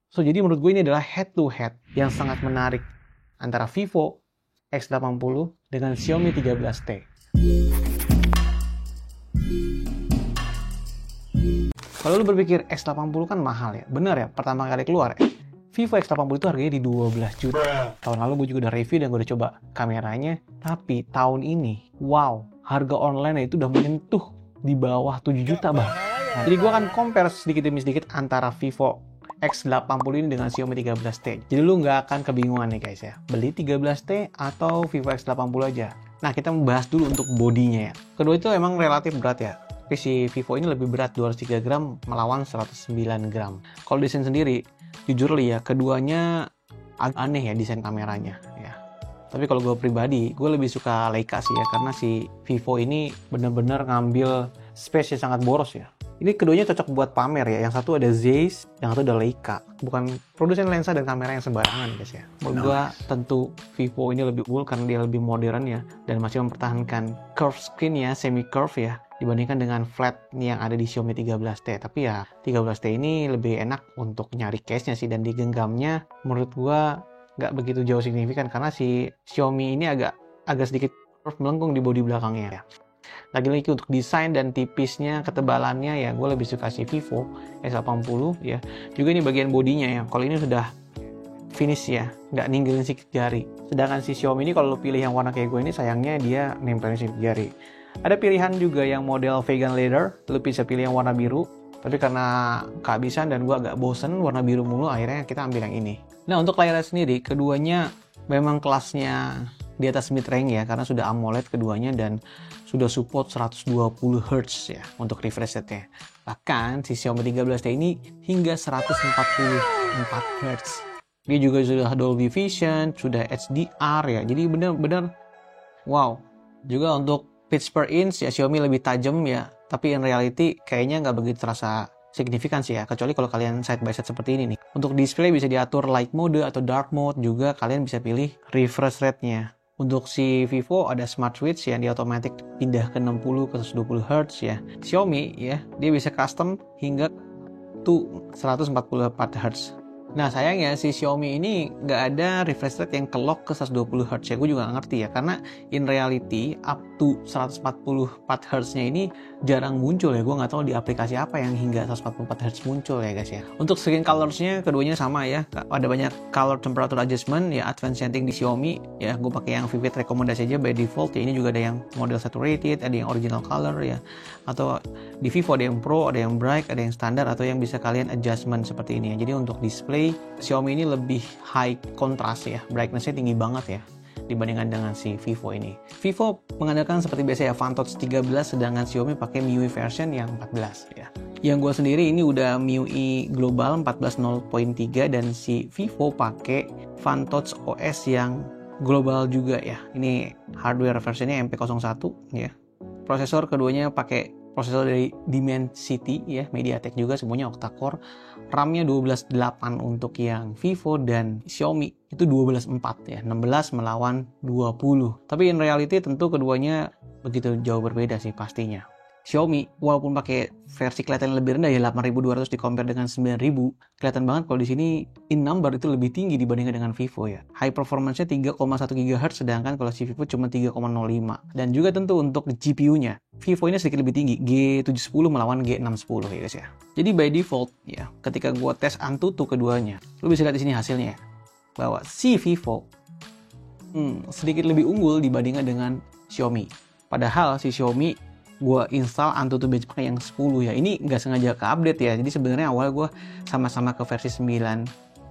So, jadi menurut gue ini adalah head to head yang sangat menarik antara Vivo X80 dengan Xiaomi 13T. Kalau lu berpikir X80 kan mahal ya, bener ya, pertama kali keluar ya, Vivo X80 itu harganya di 12 juta. Tahun lalu gue juga udah review dan gue udah coba kameranya, tapi tahun ini, wow, harga online itu udah menyentuh di bawah 7 juta bang. Nah, jadi gue akan compare sedikit demi sedikit antara Vivo X80 ini dengan Xiaomi 13T. Jadi lu nggak akan kebingungan nih guys ya, beli 13T atau Vivo X80 aja. Nah, kita membahas dulu untuk bodinya ya. Kedua itu emang relatif berat ya. Tapi si Vivo ini lebih berat, 203 gram melawan 109 gram. Kalau desain sendiri, jujur li ya, keduanya agak aneh ya desain kameranya ya. Tapi kalau gue pribadi, gue lebih suka Leica sih ya, karena si Vivo ini bener-bener ngambil space yang sangat boros ya. Ini keduanya cocok buat pamer ya. Yang satu ada Zeiss, yang satu ada Leica. Bukan produsen lensa dan kamera yang sembarangan guys ya. Menurut gue tentu Vivo ini lebih unggul karena dia lebih modern ya, dan masih mempertahankan curve screen ya, semi curve ya, dibandingkan dengan flat yang ada di Xiaomi 13T. Tapi ya 13T ini lebih enak untuk nyari case-nya sih, dan digenggamnya menurut gua nggak begitu jauh signifikan karena si Xiaomi ini agak sedikit curve melengkung di bodi belakangnya ya. Lagi-lagi untuk desain dan tipisnya, ketebalannya ya, gue lebih suka si Vivo X80 ya. Juga ini bagian bodinya ya, kalau ini sudah finish ya, nggak ninggalin sikat jari. Sedangkan si Xiaomi ini kalau lo pilih yang warna kayak gue ini, sayangnya dia nempelin sikat jari. Ada pilihan juga yang model vegan leather, lu bisa pilih yang warna biru. Tapi karena kehabisan dan gue agak bosen warna biru mulu, akhirnya kita ambil yang ini. Nah, untuk layarnya sendiri, keduanya memang kelasnya di atas mid range ya, karena sudah AMOLED keduanya dan sudah support 120 Hz ya untuk refresh rate-nya. Bahkan si Xiaomi 13T ini hingga 144 Hz. Dia juga sudah Dolby Vision, sudah HDR ya. Jadi benar-benar wow. Juga untuk pitch per inch ya Xiaomi lebih tajam ya, tapi in reality kayaknya nggak begitu terasa signifikan sih ya, kecuali kalau kalian side by side seperti ini nih. Untuk display bisa diatur light mode atau dark mode, juga kalian bisa pilih refresh rate-nya. Untuk si Vivo ada smart switch yang dia otomatis pindah ke 60 ke 120 Hz ya. Xiaomi ya, dia bisa custom hingga to 144 Hz. Nah sayangnya si Xiaomi ini nggak ada refresh rate yang kelok ke 120 Hz ya. Gue juga nggak ngerti ya, karena in reality up to 144 Hz nya ini jarang muncul ya. Gue nggak tahu di aplikasi apa yang hingga 144 Hz muncul ya guys ya. Untuk screen colors-nya keduanya sama ya, ada banyak color temperature adjustment ya, advanced setting di Xiaomi ya. Gue pakai yang Vivid rekomendasi aja by default ya. Ini juga ada yang model saturated, ada yang original color ya, atau di Vivo ada yang pro, ada yang bright, ada yang standar, atau yang bisa kalian adjustment seperti ini ya. Jadi untuk display Xiaomi ini lebih high contrast ya, brightness-nya tinggi banget ya dibandingkan dengan si Vivo ini. Vivo mengandalkan seperti biasa ya Funtouch 13, sedangkan Xiaomi pakai MIUI version yang 14 ya. Yang gue sendiri ini udah MIUI global 14.0.3 dan si Vivo pakai Funtouch OS yang global juga ya. Ini hardware versionnya MP01 ya. Prosesor keduanya pakai prosesor dari Dimensity ya, MediaTek juga, semuanya octa-core. RAM-nya 12.8 untuk yang Vivo, dan Xiaomi itu 12.4 ya, 16 melawan 20. Tapi in reality tentu keduanya begitu jauh berbeda sih pastinya. Xiaomi walaupun pakai versi kelihatan lebih rendah ya, 8.200 di compare dengan 9.000, kelihatan banget kalau di sini in number itu lebih tinggi dibandingkan dengan Vivo ya. High performance-nya 3,1 GHz, sedangkan kalau si Vivo cuma 3,05. Dan juga tentu untuk GPU-nya, Vivo ini sedikit lebih tinggi, G710 melawan G610 ya guys ya. Jadi by default ya, ketika gua tes Antutu keduanya, lu bisa lihat di sini hasilnya ya, bahwa si Vivo sedikit lebih unggul dibandingkan dengan Xiaomi. Padahal si Xiaomi gue install Antutu benchmark yang 10 ya. Ini nggak sengaja ke update ya. Jadi sebenarnya awal gue sama-sama ke versi 962.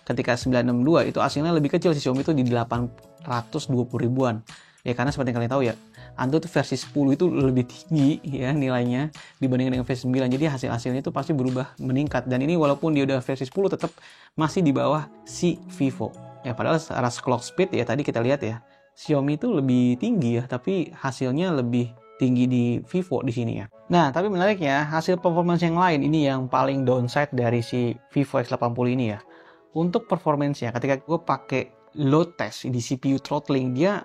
Ketika 962 itu hasilnya lebih kecil, si Xiaomi itu di 820 ribuan. Ya karena seperti yang kalian tahu ya, Antutu versi 10 itu lebih tinggi ya nilainya dibandingkan dengan versi 9. Jadi hasil-hasilnya itu pasti berubah meningkat. Dan ini walaupun dia udah versi 10 tetap masih di bawah si Vivo. Ya padahal secara clock speed ya tadi kita lihat ya, Xiaomi itu lebih tinggi ya, tapi hasilnya lebih tinggi di Vivo di sini ya. Nah, tapi menariknya hasil performance yang lain ini yang paling downside dari si Vivo X80 ini ya. Untuk performance-nya ketika gue pakai load test di CPU throttling, dia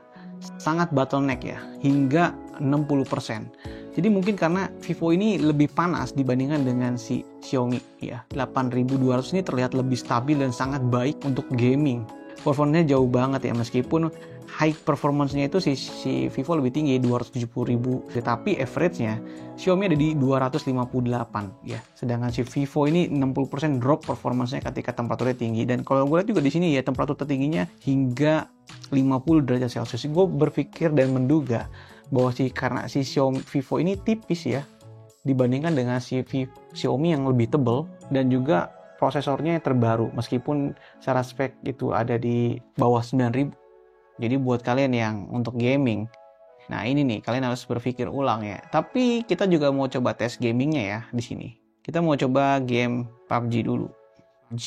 sangat bottleneck ya, hingga 60%. Jadi mungkin karena Vivo ini lebih panas dibandingkan dengan si Xiaomi ya. 8200 ini terlihat lebih stabil dan sangat baik untuk gaming. Performanya jauh banget ya, meskipun high performance-nya itu si Vivo lebih tinggi 270.000, tetapi average-nya Xiaomi ada di 258 ya. Sedangkan si Vivo ini 60% drop performance-nya ketika temperaturnya tinggi. Dan kalau gue lihat juga di sini ya, temperatur tertingginya hingga 50 derajat Celcius. Gue berpikir dan menduga bahwa karena si Xiaomi Vivo ini tipis ya dibandingkan dengan si Xiaomi yang lebih tebal, dan juga prosesornya yang terbaru meskipun secara spek itu ada di bawah 9000. Jadi buat kalian yang untuk gaming, nah ini nih kalian harus berpikir ulang ya. Tapi kita juga mau coba tes gamingnya ya di sini. Kita mau coba game PUBG dulu. PUBG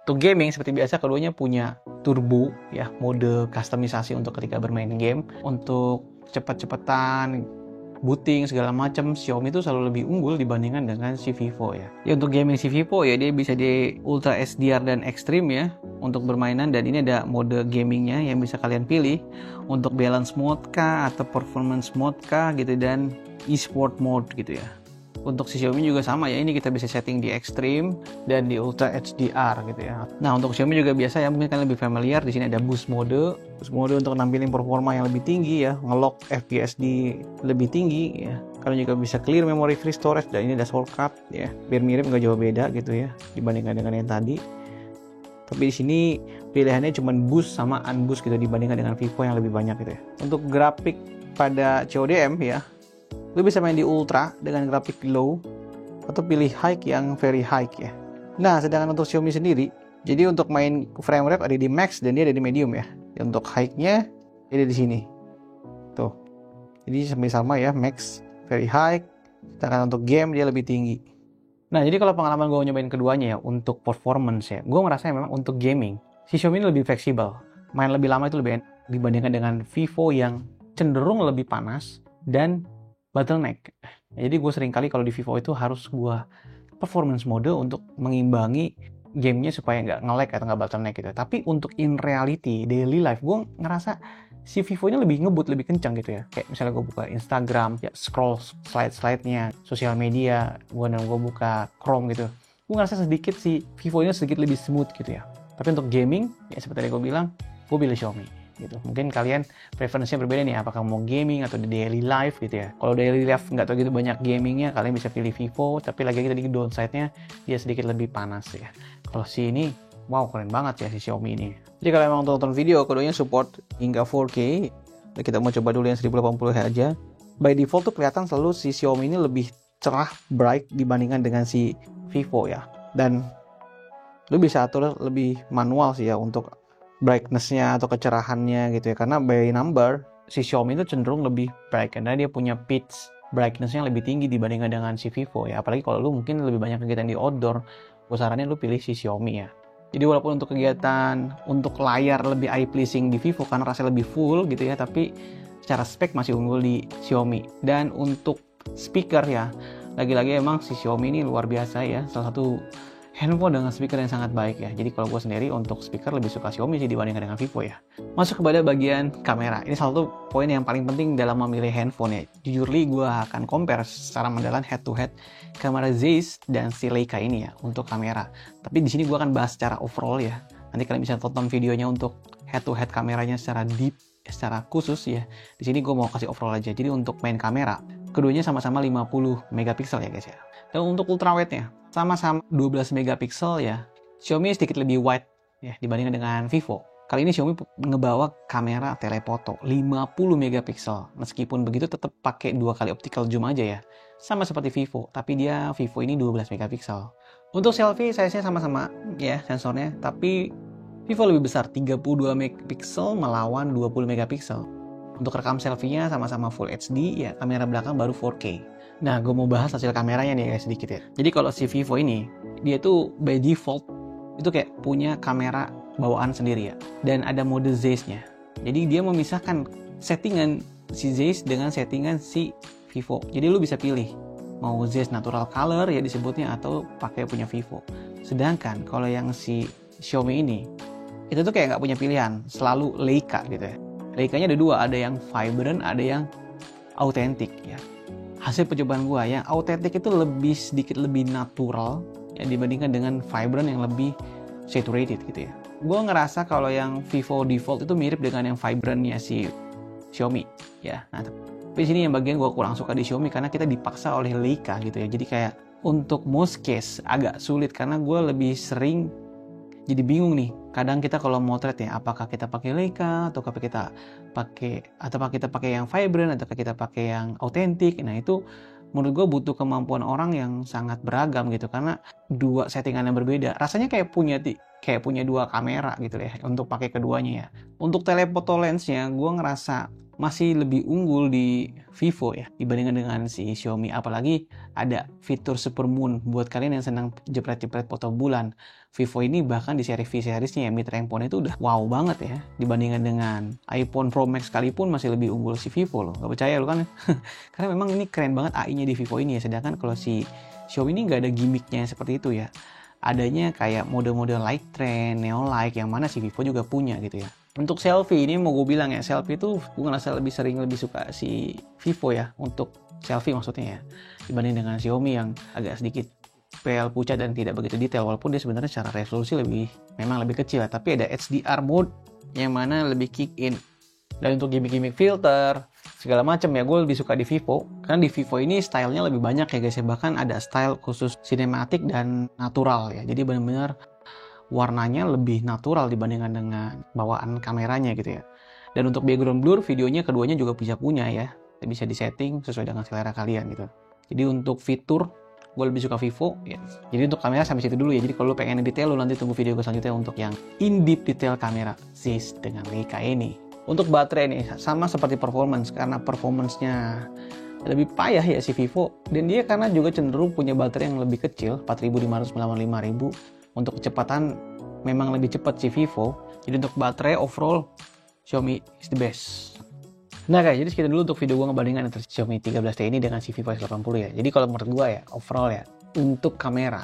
untuk gaming seperti biasa keduanya punya turbo ya, mode customisasi untuk ketika bermain game. Untuk cepet-cepetan, booting segala macam, Xiaomi itu selalu lebih unggul dibandingkan dengan si Vivo ya. Ya untuk gaming si Vivo ya, dia bisa di Ultra SDR dan Extreme ya untuk bermainan, dan ini ada mode gamingnya yang bisa kalian pilih untuk balance mode kah atau performance mode kah gitu, dan e-sport mode gitu ya. Untuk si Xiaomi juga sama ya, ini kita bisa setting di Extreme dan di Ultra HDR gitu ya. Nah untuk Xiaomi juga biasa ya, mungkin kalian lebih familiar, di sini ada boost mode untuk nampilin performa yang lebih tinggi ya, ngelock FPS di lebih tinggi ya. Kalian juga bisa clear memory free storage, dan ini ada shortcut ya, biar mirip nggak jauh beda gitu ya dibandingkan dengan yang tadi. Tapi di sini pilihannya cuma boost sama unboost gitu dibandingkan dengan Vivo yang lebih banyak gitu ya. Untuk grafik pada CODM ya, lu bisa main di ultra dengan grafik low atau pilih high yang very high ya. Nah, sedangkan untuk Xiaomi sendiri, jadi untuk main frame rate ada di max dan dia ada di medium ya. Dan untuk high-nya ada di sini. Tuh. Jadi sama ya, max, very high. Sedangkan untuk game dia lebih tinggi. Nah, jadi kalau pengalaman gue nyobain keduanya ya untuk performance ya, gue merasa memang untuk gaming si Xiaomi ini lebih fleksibel. Main lebih lama itu lebih enak dibandingkan dengan Vivo yang cenderung lebih panas dan bottleneck. Jadi gue sering kali kalau di Vivo itu harus gue performance mode untuk mengimbangi gamenya supaya nggak nge-lag atau nggak bottleneck gitu. Tapi untuk in reality, daily life, gue ngerasa si Vivo-nya lebih ngebut, lebih kencang gitu ya. Kayak misalnya gue buka Instagram, ya scroll slide-slide-nya, sosial media, gue buka Chrome gitu. Gue ngerasa sedikit si Vivo-nya sedikit lebih smooth gitu ya. Tapi untuk gaming, ya seperti yang gue bilang, gue pilih Xiaomi gitu. Mungkin kalian preferensinya berbeda nih, apakah mau gaming atau di daily life gitu ya. Kalau daily life nggak tahu gitu banyak gamingnya, kalian bisa pilih Vivo, tapi lagi tadi downside-nya dia sedikit lebih panas ya. Kalau si ini, wow keren banget ya si Xiaomi ini. Jadi kalau emang tonton video, keduanya support hingga 4K. Kita mau coba dulu yang 1080 aja. By default tuh kelihatan selalu si Xiaomi ini lebih cerah, bright dibandingkan dengan si Vivo ya. Dan lu bisa atur lebih manual sih ya untuk brightness-nya atau kecerahannya gitu ya, karena by number si Xiaomi itu cenderung lebih bright karena dia punya pitch brightness-nya lebih tinggi dibandingkan dengan si Vivo ya. Apalagi kalau lu mungkin lebih banyak kegiatan di outdoor, gue saranin lu pilih si Xiaomi ya. Jadi walaupun untuk kegiatan untuk layar lebih eye pleasing di Vivo karena rasanya lebih full gitu ya, tapi secara spek masih unggul di Xiaomi. Dan untuk speaker ya, lagi-lagi emang si Xiaomi ini luar biasa ya, salah satu handphone dengan speaker yang sangat baik ya. Jadi kalau gue sendiri untuk speaker lebih suka Xiaomi sih dibandingkan dengan Vivo ya. Masuk kepada bagian kamera. Ini salah satu poin yang paling penting dalam memilih handphone ya. Jujurly gue akan compare secara mendalam head to head kamera Zeiss dan si Leica ini ya untuk kamera. Tapi di sini gue akan bahas secara overall ya. Nanti kalian bisa tonton videonya untuk head to head kameranya secara deep, secara khusus ya. Di sini gue mau kasih overall aja. Jadi untuk main kamera, keduanya sama-sama 50 megapiksel ya guys ya. Dan untuk ultrawide-nya sama-sama 12 megapiksel ya. Xiaomi sedikit lebih wide ya dibandingkan dengan Vivo. Kali ini Xiaomi ngebawa kamera telefoto 50 megapiksel. Meskipun begitu tetap pakai 2 kali optical zoom aja ya. Sama seperti Vivo, tapi dia Vivo ini 12 megapiksel. Untuk selfie size-nya sama-sama ya sensornya, tapi Vivo lebih besar 32 megapiksel melawan 20 megapiksel. Untuk rekam selfie-nya sama-sama Full HD ya, kamera belakang baru 4K. Nah, gue mau bahas hasil kameranya nih guys sedikit ya. Jadi kalau si Vivo ini, dia tuh by default itu kayak punya kamera bawaan sendiri ya. Dan ada mode Zeiss-nya. Jadi dia memisahkan settingan si Zeiss dengan settingan si Vivo. Jadi lu bisa pilih mau Zeiss natural color ya disebutnya atau pakai punya Vivo. Sedangkan kalau yang si Xiaomi ini, itu tuh kayak nggak punya pilihan, selalu Leica gitu ya. Leica-nya ada dua, ada yang vibrant, ada yang authentic ya. hasil percobaan gue, yang autentik itu sedikit lebih natural ya, dibandingkan dengan Vibrant yang lebih saturated gitu ya. Gue ngerasa kalau yang Vivo Default itu mirip dengan yang Vibrantnya si Xiaomi ya. Nah, tapi sini yang bagian gue kurang suka di Xiaomi karena kita dipaksa oleh Leica gitu ya. Jadi kayak untuk most case agak sulit karena gue lebih sering jadi bingung nih. Kadang kita kalau motret ya, apakah kita pakai Leica atau kita pakai yang Vibrant atau kita pakai yang autentik. Nah, itu menurut gue butuh kemampuan orang yang sangat beragam gitu, karena dua settingan yang berbeda. Rasanya kayak punya dua kamera gitu ya untuk pakai keduanya ya. Untuk telephoto lensnya gue ngerasa masih lebih unggul di Vivo ya dibandingkan dengan si Xiaomi, apalagi ada fitur super moon buat kalian yang senang jepret-jepret foto bulan. Vivo ini bahkan di seri V seriesnya ya, mid range phone itu udah wow banget ya dibandingkan dengan iPhone Pro Max sekalipun masih lebih unggul si Vivo loh. Gak percaya lo kan? Karena memang ini keren banget AI-nya di Vivo ini ya, sedangkan kalau si Xiaomi ini nggak ada gimmicknya seperti itu ya. Adanya kayak mode-mode light trend, neon light yang mana si Vivo juga punya gitu ya. Untuk selfie ini mau gue bilang ya, selfie itu gue ngerasa lebih suka si Vivo ya untuk selfie maksudnya ya, dibanding dengan Xiaomi yang agak sedikit PL pucat dan tidak begitu detail, walaupun dia sebenarnya secara resolusi memang lebih kecil ya, tapi ada HDR mode yang mana lebih kick in. Dan untuk gimmick-gimmick filter segala macam ya, gue lebih suka di Vivo karena di Vivo ini stylenya lebih banyak ya guys ya, bahkan ada style khusus sinematik dan natural ya, jadi benar-benar warnanya lebih natural dibandingkan dengan bawaan kameranya gitu ya. Dan untuk background blur videonya keduanya juga bisa punya ya, bisa disetting sesuai dengan selera kalian gitu. Jadi untuk fitur gue lebih suka Vivo ya. Jadi untuk kamera sampai situ dulu ya. Jadi kalau lo pengen detail, lo nanti tunggu video gue selanjutnya untuk yang in-depth detail kamera Zeiss dengan Leica ini. Untuk baterai nih sama seperti performance, karena performance-nya lebih payah ya si Vivo, dan dia karena juga cenderung punya baterai yang lebih kecil 4500 melawan 5000. Untuk kecepatan memang lebih cepat si Vivo. Jadi untuk baterai overall Xiaomi is the best. Nah guys, jadi sekian dulu untuk video gue ngebandingkan antara Xiaomi 13T ini dengan si Vivo X80 ya. Jadi kalau menurut gue ya, overall ya, untuk kamera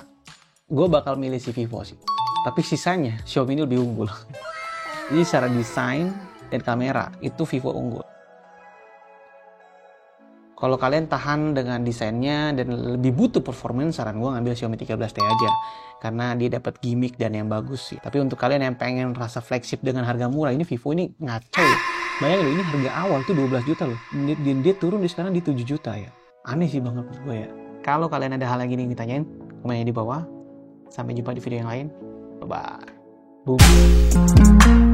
gue bakal milih si Vivo sih. Tapi sisanya Xiaomi ini lebih unggul. Jadi secara desain dan kamera itu Vivo unggul. Kalau kalian tahan dengan desainnya dan lebih butuh performance, saran gue ngambil Xiaomi 13T aja. Karena dia dapat gimmick dan yang bagus sih. Tapi untuk kalian yang pengen rasa flagship dengan harga murah, ini Vivo ini ngaco ya. Bayangin loh, ini harga awal tuh 12 juta loh. Dia turun sekarang di 7 juta ya. Aneh sih banget menurut gue ya. Kalau kalian ada hal lagi yang ditanyain, komennya di bawah. Sampai jumpa di video yang lain. Bye-bye. Boom.